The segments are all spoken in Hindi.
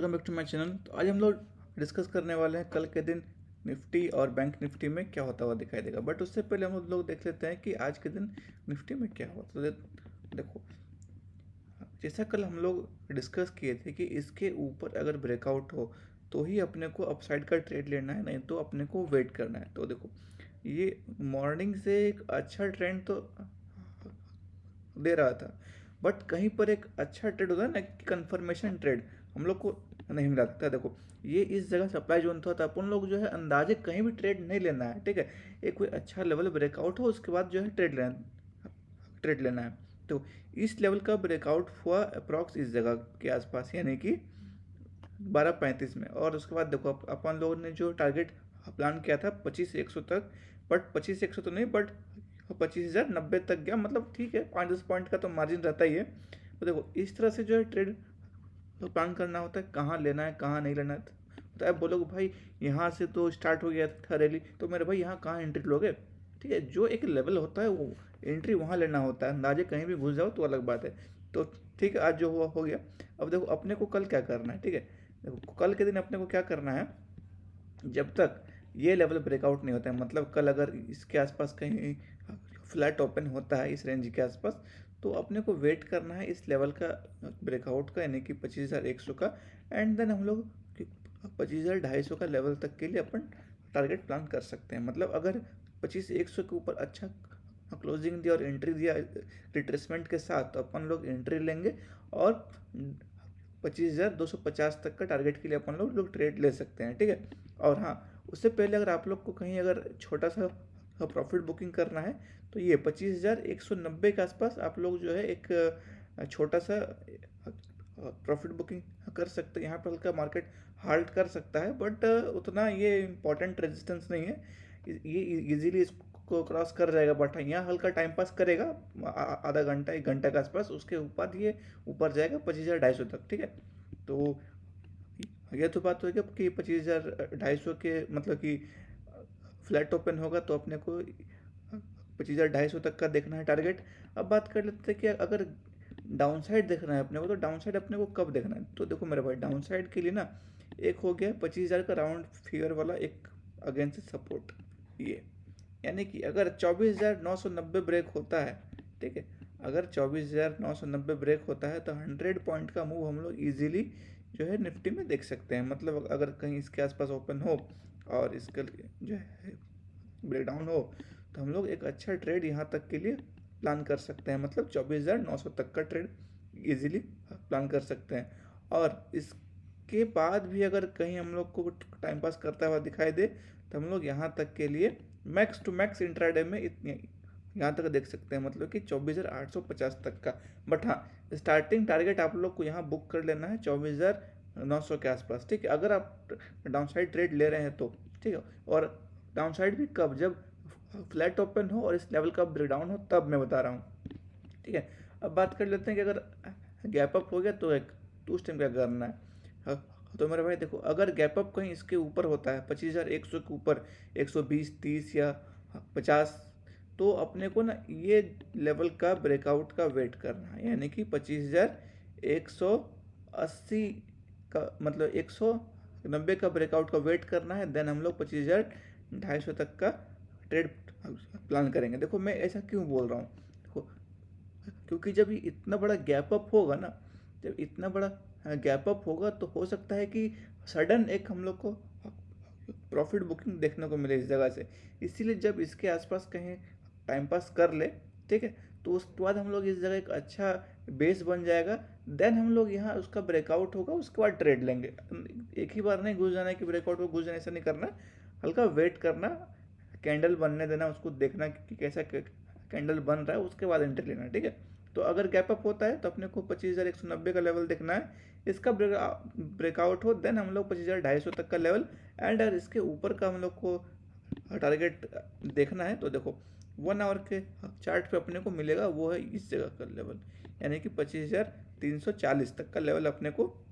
Welcome back to my channel. तो आज हम लोग डिस्कस करने वाले हैं कल के दिन निफ्टी और बैंक निफ्टी में क्या होता हुआ दिखाई देगा। बट उससे पहले हम लोग देख लेते हैं कि आज के दिन निफ्टी में क्या हुआ। तो देखो, जैसा कल हम लोग डिस्कस किए थे कि इसके ऊपर अगर ब्रेकआउट हो तो ही अपने को अपसाइड का ट्रेड लेना है, नहीं तो अपने को वेट करना है। तो देखो, ये मॉर्निंग से एक अच्छा ट्रेंड तो दे रहा था, बट कहीं पर एक अच्छा ट्रेड होता है ना कि कंफर्मेशन ट्रेड हम लोग को नहीं मिला था। देखो, ये इस जगह सप्लाई जोन था, तो अपन लोग जो है अंदाजे कहीं भी ट्रेड नहीं लेना है, ठीक है। एक कोई अच्छा लेवल ब्रेकआउट हो उसके बाद जो है ट्रेड लेना है। तो इस लेवल का ब्रेकआउट हुआ अप्रॉक्स इस जगह के आसपास, यानी कि 12:35 में। और उसके बाद देखो अपन लोगों ने जो टारगेट प्लान किया था 25,100 तक, बट 25,100 तो नहीं, बट 25,090 तक गया। मतलब ठीक है, 5-10 पॉइंट का तो मार्जिन रहता ही है। तो देखो, इस तरह से जो है ट्रेड तो प्लान करना होता है, कहाँ लेना है कहाँ नहीं लेना है। तो आप बोलोगे भाई यहाँ से तो स्टार्ट हो गया था रैली, तो मेरे भाई यहाँ कहाँ एंट्री लोगे। ठीक है, जो एक लेवल होता है वो एंट्री वहाँ लेना होता है, अंदाजे कहीं भी घुस जाओ तो अलग बात है। तो ठीक है, आज जो हुआ हो गया। अब देखो अपने को कल क्या करना है, ठीक है। देखो कल के दिन अपने को क्या करना है, जब तक ये लेवल ब्रेकआउट नहीं होता है, मतलब कल अगर इसके आसपास कहीं फ्लैट ओपन होता है इस रेंज के आसपास, तो अपने को वेट करना है इस लेवल का ब्रेकआउट का, यानी कि 25,100 का। एंड देन हम लोग 25,250 का लेवल तक के लिए अपन टारगेट प्लान कर सकते हैं। मतलब अगर 25,100 के ऊपर अच्छा क्लोजिंग दिया और एंट्री दिया रिट्रेसमेंट के साथ, तो अपन लोग एंट्री लेंगे और 25,250 तक का टारगेट के लिए अपन लोग ट्रेड ले सकते हैं, ठीक है। और हाँ, उससे पहले अगर आप लोग को कहीं अगर छोटा सा प्रॉफिट बुकिंग करना है, तो ये 25,190 के आसपास आप लोग जो है एक छोटा सा प्रॉफिट बुकिंग कर सकते हैं। यहाँ पर हल्का मार्केट हाल्ट कर सकता है, बट उतना ये इम्पोर्टेंट रेजिस्टेंस नहीं है, ये इजीली इसको क्रॉस कर जाएगा। बट यहाँ हल्का टाइम पास करेगा आधा घंटा 1 घंटा के आसपास, उसके बाद ये ऊपर जाएगा 25,250 तक, ठीक है। तो ये तो बात हो गई कि 25,250 के मतलब कि फ्लैट ओपन होगा तो अपने को 25,250 तक का देखना है टारगेट। अब बात कर लेते हैं कि अगर डाउन साइड देखना है अपने को, तो डाउन साइड अपने को कब देखना है। तो देखो मेरे भाई, डाउन साइड के लिए ना एक हो गया 25,000 का राउंड फिगर वाला एक अगेंस्ट सपोर्ट, ये यानी कि अगर 24,990 ब्रेक होता है, ठीक है, अगर 24,990 ब्रेक होता है तो 100 पॉइंट का मूव हम लोग इजीली जो है निफ्टी में देख सकते हैं। मतलब अगर कहीं इसके आसपास ओपन हो और इसका जो है ब्रेकडाउन हो, तो हम लोग एक अच्छा ट्रेड यहाँ तक के लिए प्लान कर सकते हैं। मतलब 24,900 तक का ट्रेड इजीली प्लान कर सकते हैं। और इसके बाद भी अगर कहीं हम लोग को टाइम पास करता हुआ दिखाई दे, तो हम लोग यहाँ तक के लिए मैक्स टू मैक्स इंट्राडे में इतनी यहाँ तक देख सकते हैं, मतलब कि 24,850 तक का। बट हाँ, स्टार्टिंग टारगेट आप लोग को यहाँ बुक कर लेना है 24,900 के आसपास, ठीक है, अगर आप डाउन साइड ट्रेड ले रहे हैं तो, ठीक है। और डाउन साइड भी कब, जब फ्लैट ओपन हो और इस लेवल का ब्रेकडाउन हो, तब मैं बता रहा हूँ, ठीक है। अब बात कर लेते हैं कि अगर गैप अप हो गया तो उस टाइम क्या करना है। तो मेरे भाई देखो, अगर गैप अप कहीं इसके ऊपर होता है 25,100 के ऊपर, 120, 30 या 50, तो अपने को ना ये लेवल का ब्रेकआउट का वेट करना है, यानी कि 25,180 का, मतलब 190 का ब्रेकआउट का वेट करना है। देन हम लोग 25,250 तक का ट्रेड प्लान करेंगे। देखो मैं ऐसा क्यों बोल रहा हूँ, देखो क्योंकि जब ये इतना बड़ा गैप अप होगा ना, जब इतना बड़ा गैप अप होगा, तो हो सकता है कि सडन एक हम लोग को प्रॉफिट बुकिंग देखने को मिले इस जगह से। इसीलिए जब इसके आसपास कहीं टाइम पास कर ले, ठीक है, तो उसके बाद हम लोग इस जगह एक अच्छा बेस बन जाएगा। देन हम लोग यहाँ उसका ब्रेकआउट होगा, उसके बाद ट्रेड लेंगे। एक ही बार नहीं घुस जाना है कि ब्रेकआउट को घुस जाना, ऐसा नहीं करना, हल्का वेट करना, कैंडल बनने देना, उसको देखना कि कैसा कैंडल बन रहा है, उसके बाद एंट्री लेना, ठीक है। तो अगर गैप अप होता है तो अपने को 25,190 का लेवल देखना है, इसका ब्रेकआउट हो, देन हम लोग 25,250 तक का लेवल। एंड अगर इसके ऊपर का हम लोग को टारगेट देखना है, तो देखो 1 आवर के चार्ट पे अपने को मिलेगा, वो है इस जगह का लेवल, यानी कि 25,340 तक का लेवल अपने को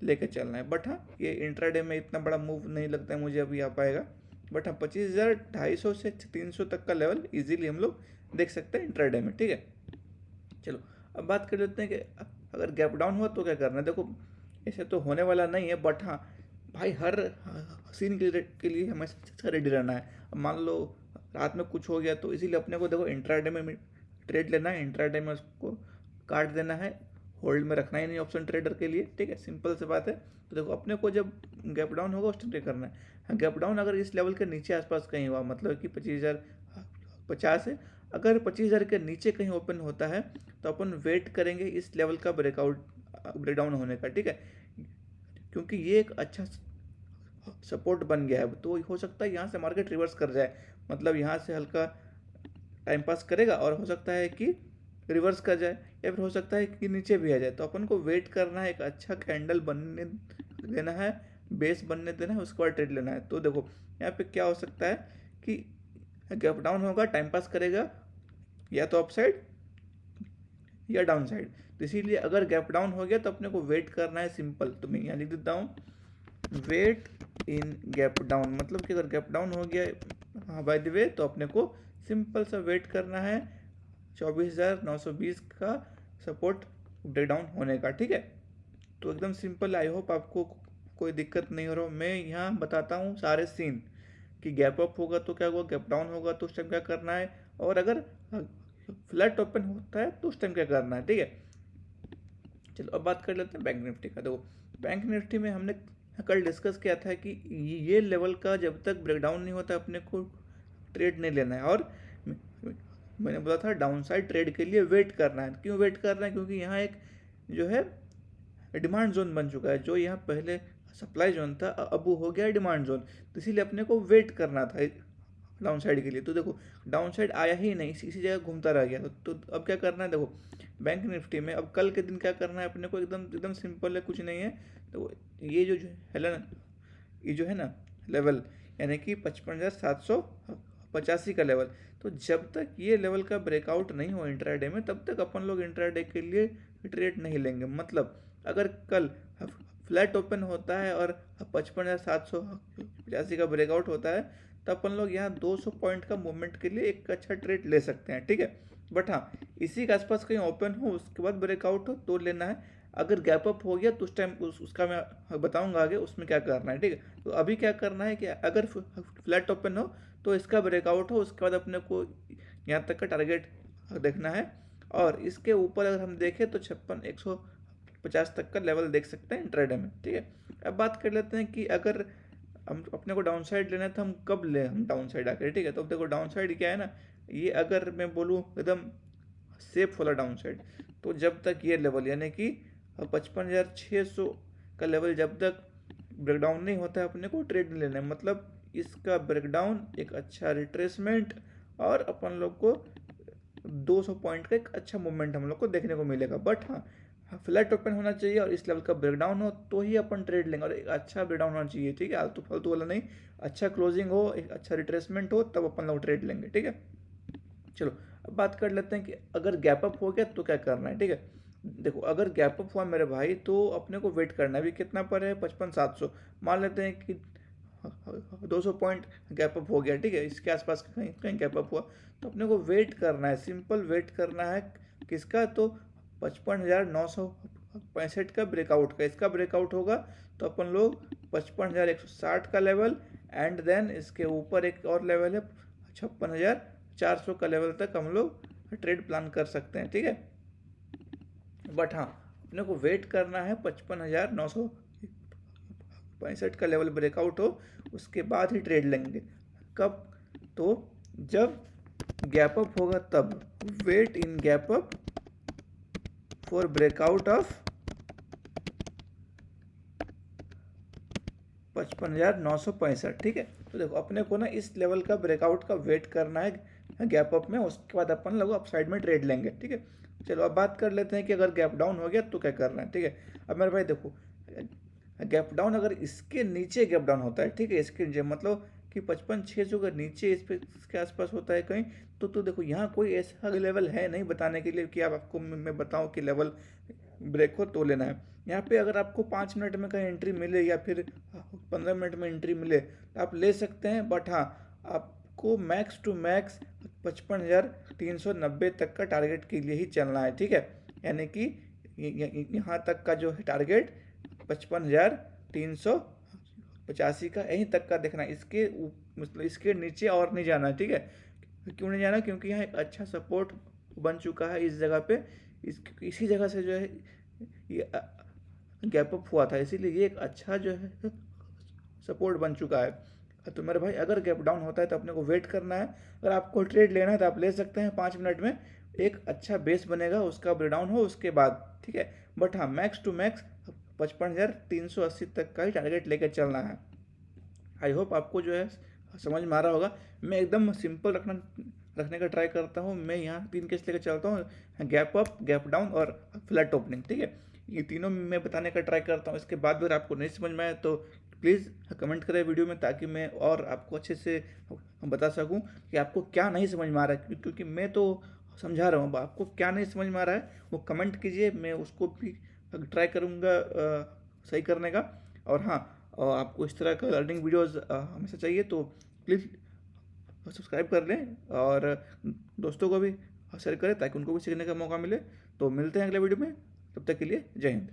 लेके चलना है। बट हाँ, ये इंट्राडे में इतना बड़ा मूव नहीं लगता है मुझे अभी आ पाएगा। बट हाँ, 25,250 से 300 तक का लेवल इजीली हम लोग देख सकते हैं इंट्राडे में, ठीक है। चलो अब बात कर लेते हैं कि अगर गैप डाउन हुआ तो क्या करना है। देखो ऐसे तो होने वाला नहीं है, बट हाँ भाई हर सीन के लिए हमेशा रेडी रहना है। अब मान लो रात में कुछ हो गया, तो इसीलिए अपने को देखो इंट्राडे में ट्रेड लेना है, इंट्राडे में उसको काट देना है, होल्ड में रखना ही नहीं ऑप्शन ट्रेडर के लिए, ठीक है, सिंपल सी बात है। तो देखो अपने को जब गैप डाउन होगा उस टाइम पे करना है। हाँ, गैप डाउन अगर इस लेवल के नीचे आसपास कहीं हुआ, मतलब कि 25,050 है, अगर 25,000 के नीचे कहीं ओपन होता है तो अपन वेट करेंगे इस लेवल का ब्रेकडाउन होने का, ठीक है, क्योंकि ये एक अच्छा सपोर्ट बन गया है। तो हो सकता है यहाँ से मार्केट रिवर्स कर जाए, मतलब यहाँ से हल्का टाइम पास करेगा और हो सकता है कि रिवर्स कर जाए, या फिर हो सकता है कि नीचे भी आ जाए। तो अपन को वेट करना है, एक अच्छा कैंडल बनने देना है, बेस बनने देना है, उसके बाद ट्रेड लेना है। तो देखो यहाँ पे क्या हो सकता है कि गैप डाउन होगा, टाइम पास करेगा, या तो अपसाइड या डाउन साइड। तो इसीलिए अगर गैप डाउन हो गया तो अपने को वेट करना है, सिंपल। तो मैं यहाँ लिख देता हूँ, वेट इन गैप डाउन, मतलब कि अगर गैप डाउन हो गया, हाँ बाय द वे, तो अपने को सिंपल सा वेट करना है 24,920 का सपोर्ट ब्रेक डाउन होने का, ठीक है। तो एकदम सिंपल, आई होप आपको कोई दिक्कत नहीं हो रहा। मैं यहाँ बताता हूँ सारे सीन कि गैप अप होगा तो क्या होगा, गैप डाउन होगा तो उस टाइम क्या करना है, और अगर फ्लैट ओपन होता है तो उस टाइम क्या करना है, ठीक है। चलो अब बात कर लेते हैं बैंक निफ्टी का। देखो बैंक निफ्टी में हमने कल डिस्कस किया था कि ये लेवल का जब तक ब्रेकडाउन नहीं होता अपने को ट्रेड नहीं लेना है, और मैंने बोला था डाउन साइड ट्रेड के लिए वेट करना है। क्यों वेट करना है, क्योंकि यहाँ एक जो है डिमांड जोन बन चुका है, जो यहाँ पहले सप्लाई जोन था अब वो हो गया डिमांड जोन। तो इसीलिए अपने को वेट करना था डाउन साइड के लिए। तो देखो डाउन साइड आया ही नहीं, इसी जगह घूमता रह गया। तो अब क्या करना है, देखो बैंक निफ्टी में अब कल के दिन क्या करना है अपने को, एकदम एकदम सिंपल है, कुछ नहीं है। तो ये जो है ना, ये जो है ना लेवल, यानी कि 55,785 का लेवल, तो जब तक ये लेवल का ब्रेकआउट नहीं हो इंट्राडे में, तब तक अपन लोग इंट्राडे के लिए ट्रेड नहीं लेंगे। मतलब अगर कल फ्लैट ओपन होता है और 55,785 का ब्रेकआउट होता है, तो अपन लोग यहाँ 200 पॉइंट का मूवमेंट के लिए एक अच्छा ट्रेड ले सकते हैं, ठीक है। बट हाँ, इसी के आसपास कहीं ओपन हो, उसके बाद ब्रेकआउट हो तो लेना है। अगर गैप अप हो गया तो उस टाइम उसका मैं बताऊंगा आगे उसमें क्या करना है, ठीक है। तो अभी क्या करना है कि अगर फ्लैट ओपन हो तो इसका ब्रेकआउट हो, उसके बाद अपने को यहाँ तक का टारगेट देखना है, और इसके ऊपर अगर हम देखें तो 56,150 तक का लेवल देख सकते हैं इंट्राडे में, ठीक है। अब बात कर लेते हैं कि अगर हम अपने को डाउन साइड लेना है तो हम कब ले, हम डाउन साइड आकर, ठीक है। तो अब देखो डाउन साइड क्या है ना, ये अगर मैं बोलूँ एकदम सेफ वाला डाउन साइड, तो जब तक ये लेवल यानी कि 55,600 का लेवल जब तक ब्रेकडाउन नहीं होता है अपने को ट्रेड नहीं लेना है। मतलब इसका ब्रेकडाउन एक अच्छा रिट्रेसमेंट, और अपन लोग को 200 पॉइंट का एक अच्छा मूवमेंट हम लोग को देखने को मिलेगा। बट हाँ, फ्लैट ओपन होना चाहिए और इस लेवल का ब्रेकडाउन हो तो ही अपन ट्रेड लेंगे, और एक अच्छा ब्रेकडाउन होना चाहिए, ठीक है, आलतू फालतू वाला नहीं। अच्छा क्लोजिंग हो, एक अच्छा रिट्रेसमेंट हो, तब अपन लोग ट्रेड लेंगे, ठीक है। चलो अब बात कर लेते हैं कि अगर गैप अप हो गया तो क्या करना है, ठीक है। देखो अगर गैप अप हुआ मेरे भाई, तो अपने को वेट करना है। अभी कितना पर है, 55,700, मान लेते हैं कि 200 पॉइंट गैप अप हो गया, ठीक है, इसके आसपास कहीं कहीं गैप अप हुआ, तो अपने को वेट करना है, सिंपल वेट करना है। किसका, तो 55,965 का ब्रेकआउट का। इसका ब्रेकआउट होगा तो अपन लोग 55,160 का लेवल, एंड देन इसके ऊपर एक और लेवल है 56,400 का लेवल तक हम लोग ट्रेड प्लान कर सकते हैं, ठीक है। बट हाँ, अपने को वेट करना है 55,965 का लेवल ब्रेकआउट हो, उसके बाद ही ट्रेड लेंगे। कब, तो जब गैप अप होगा तब। Wait in gap up for breakout of 55,965, ठीक है। तो देखो अपने को ना इस लेवल का ब्रेकआउट का वेट करना है गैप अप में, उसके बाद अपन लोग अप साइड में ट्रेड लेंगे, ठीक है। चलो अब बात कर लेते हैं कि अगर गैप डाउन हो गया तो क्या करना है, ठीक है। अब मेरे भाई देखो, गैप डाउन अगर इसके नीचे गैप डाउन होता है, ठीक है, इसके नीचे मतलब कि 55,600 के नीचे इसके आसपास होता है कहीं, तो देखो यहाँ कोई ऐसा लेवल है नहीं बताने के लिए कि आप आपको मैं बताऊँ कि लेवल ब्रेक हो तो लेना है। यहाँ पे अगर आपको 5 मिनट में कहीं एंट्री मिले या फिर 15 मिनट में एंट्री मिले तो आप ले सकते हैं। बट हाँ, आपको मैक्स टू मैक्स 55,390 तक का टारगेट के लिए ही चलना है, ठीक है। यानी कि यहाँ तक का जो है टारगेट 55,385 का यहीं तक का देखना है। मतलब इसके नीचे और नहीं जाना है, ठीक है। क्यों नहीं जाना? क्योंकि यहाँ एक अच्छा सपोर्ट बन चुका है इस जगह पे। इसी जगह से जो है ये गैप अप हुआ था, इसीलिए ये एक अच्छा जो है सपोर्ट बन चुका है। तो मेरे भाई अगर गैप डाउन होता है तो अपने को वेट करना है। अगर आपको ट्रेड लेना है तो आप ले सकते हैं 5 मिनट में। एक अच्छा बेस बनेगा, उसका ब्रेकडाउन हो उसके बाद, ठीक है। बट हाँ, मैक्स टू मैक्स 55,380 तक का ही टारगेट लेकर चलना है। आई होप आपको जो है समझ में आ रहा होगा। मैं एकदम सिंपल रखने का ट्राई करता हूँ। मैं यहाँ 3 केस लेकर चलता हूँ, गैप अप, गैप डाउन और फ्लैट ओपनिंग, ठीक है। ये तीनों मैं बताने का ट्राई करता हूँ। इसके बाद अगर आपको नहीं समझ में आए तो प्लीज़ कमेंट करें वीडियो में, ताकि मैं और आपको अच्छे से बता सकूँ कि आपको क्या नहीं समझ में आ रहा है। क्योंकि मैं तो समझा रहा हूँ, अब आपको क्या नहीं समझ में आ रहा है वो कमेंट कीजिए, मैं उसको भी ट्राई करूँगा सही करने का। और हाँ, और आपको इस तरह का लर्निंग वीडियोस हमेशा चाहिए तो प्लीज़ सब्सक्राइब कर लें और दोस्तों को भी शेयर करें ताकि उनको भी सीखने का मौका मिले। तो मिलते हैं अगले वीडियो में, तब तक के लिए जय हिंद।